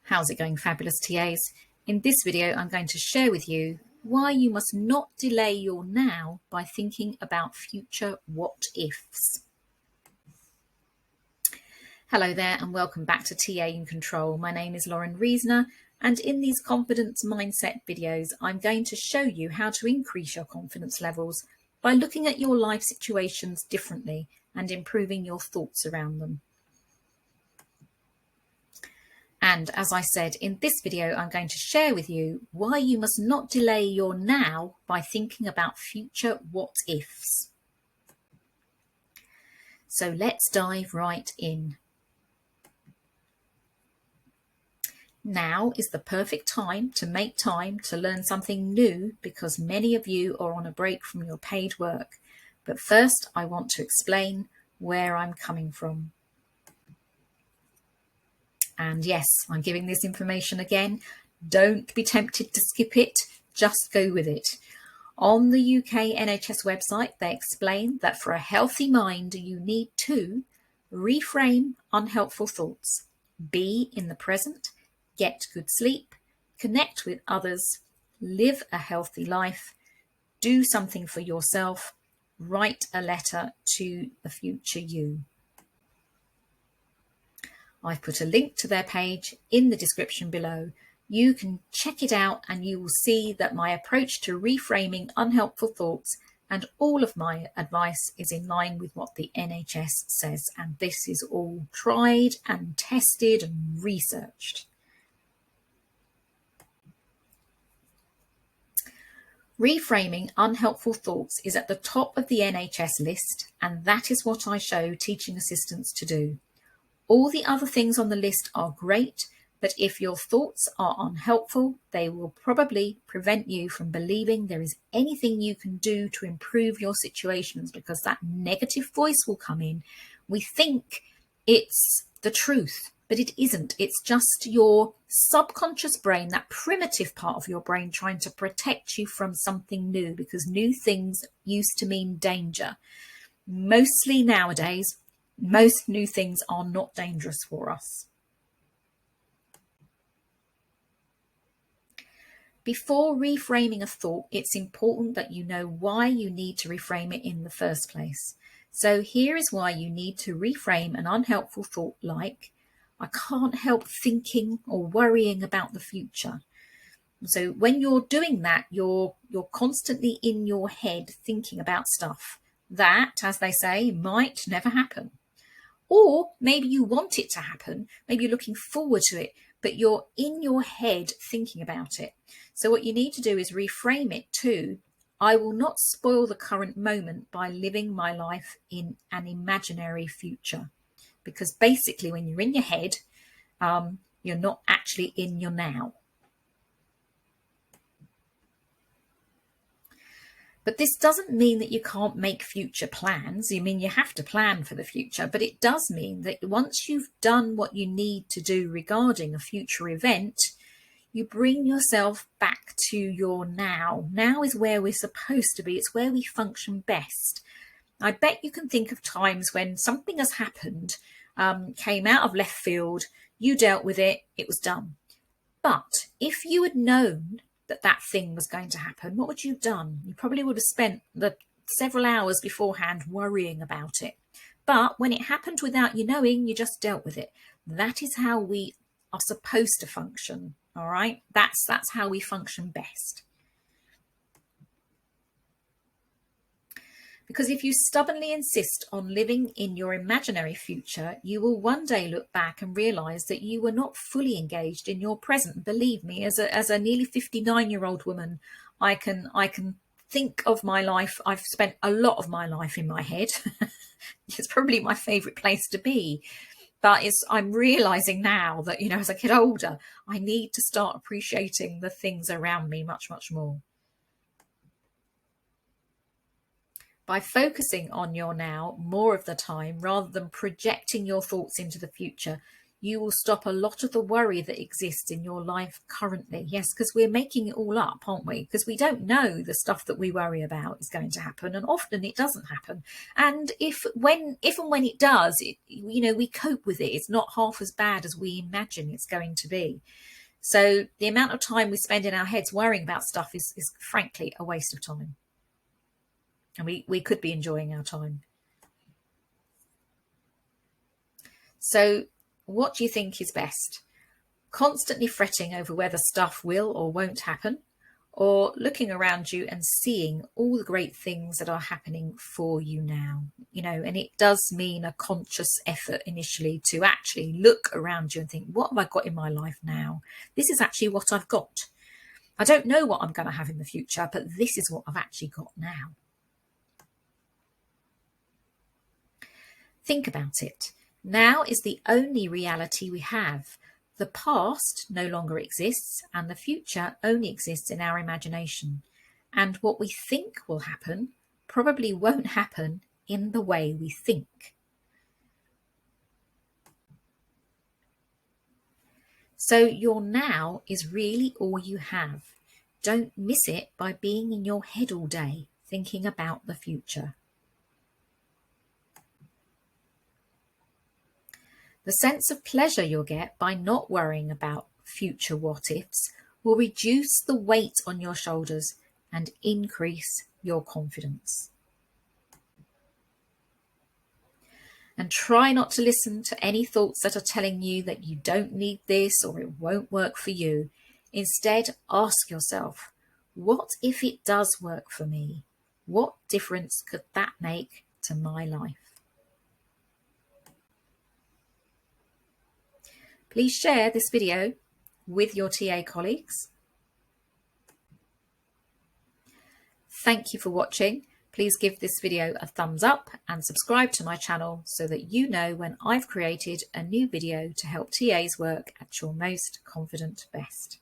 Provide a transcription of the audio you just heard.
How's it going, fabulous TAs? In this video, I'm going to share with you why you must not delay your now by thinking about future what-ifs. Hello there and welcome back to TA in Control. My name is Lauren Reesner, and in these confidence mindset videos, I'm going to show you how to increase your confidence levels by looking at your life situations differently and improving your thoughts around them. And as I said, in this video, I'm going to share with you why you must not delay your now by thinking about future what-ifs. So let's dive right in. Now is the perfect time to make time to learn something new because many of you are on a break from your paid work. But first, I want to explain where I'm coming from. And yes, I'm giving this information again. Don't be tempted to skip it, just go with it. On the UK NHS website, they explain that for a healthy mind, you need to reframe unhelpful thoughts, be in the present, get good sleep, connect with others, live a healthy life, do something for yourself, write a letter to the future you. I've put a link to their page in the description below. You can check it out and you will see that my approach to reframing unhelpful thoughts and all of my advice is in line with what the NHS says. And this is all tried and tested and researched. Reframing unhelpful thoughts is at the top of the NHS list, and that is what I show teaching assistants to do. All the other things on the list are great, but if your thoughts are unhelpful, they will probably prevent you from believing there is anything you can do to improve your situations, because that negative voice will come in. We think it's the truth, but it isn't. It's just your subconscious brain, that primitive part of your brain, trying to protect you from something new, because new things used to mean danger. Mostly nowadays, most new things are not dangerous for us. Before reframing a thought, it's important that you know why you need to reframe it in the first place. So here is why you need to reframe an unhelpful thought like, I can't help thinking or worrying about the future. So when you're doing that, you're constantly in your head thinking about stuff that, as they say, might never happen. Or maybe you want it to happen, maybe you're looking forward to it, but you're in your head thinking about it. So what you need to do is reframe it to, I will not spoil the current moment by living my life in an imaginary future. Because basically when you're in your head, you're not actually in your now. But this doesn't mean that you can't make future plans. I mean, you have to plan for the future, but it does mean that once you've done what you need to do regarding a future event, you bring yourself back to your now. Now is where we're supposed to be. It's where we function best. I bet you can think of times when something has happened, came out of left field, you dealt with it, it was done. But if you had known that thing was going to happen, what would you have done? You probably would have spent the several hours beforehand worrying about it. But when it happened without you knowing, you just dealt with it. That is how we are supposed to function. All right, that's how we function best. Because if you stubbornly insist on living in your imaginary future, you will one day look back and realise that you were not fully engaged in your present. Believe me, as a nearly 59-year-old woman, I can think of my life. I've spent a lot of my life in my head. It's probably my favourite place to be. But I'm realising now that, as I get older, I need to start appreciating the things around me much, much more. By focusing on your now more of the time, rather than projecting your thoughts into the future, you will stop a lot of the worry that exists in your life currently. Yes, because we're making it all up, aren't we? Because we don't know the stuff that we worry about is going to happen, and often it doesn't happen. And if and when it does, we cope with it. It's not half as bad as we imagine it's going to be. So the amount of time we spend in our heads worrying about stuff is frankly a waste of time. And we could be enjoying our time. So what do you think is best? Constantly fretting over whether stuff will or won't happen, or looking around you and seeing all the great things that are happening for you now? And it does mean a conscious effort initially to actually look around you and think, what have I got in my life now? This is actually what I've got. I don't know what I'm going to have in the future, but this is what I've actually got now. Think about it. Now is the only reality we have. The past no longer exists, and the future only exists in our imagination. And what we think will happen probably won't happen in the way we think. So your now is really all you have. Don't miss it by being in your head all day, thinking about the future. The sense of pleasure you'll get by not worrying about future what-ifs will reduce the weight on your shoulders and increase your confidence. And try not to listen to any thoughts that are telling you that you don't need this or it won't work for you. Instead, ask yourself, what if it does work for me? What difference could that make to my life? Please share this video with your TA colleagues. Thank you for watching. Please give this video a thumbs up and subscribe to my channel so that you know when I've created a new video to help TAs work at your most confident best.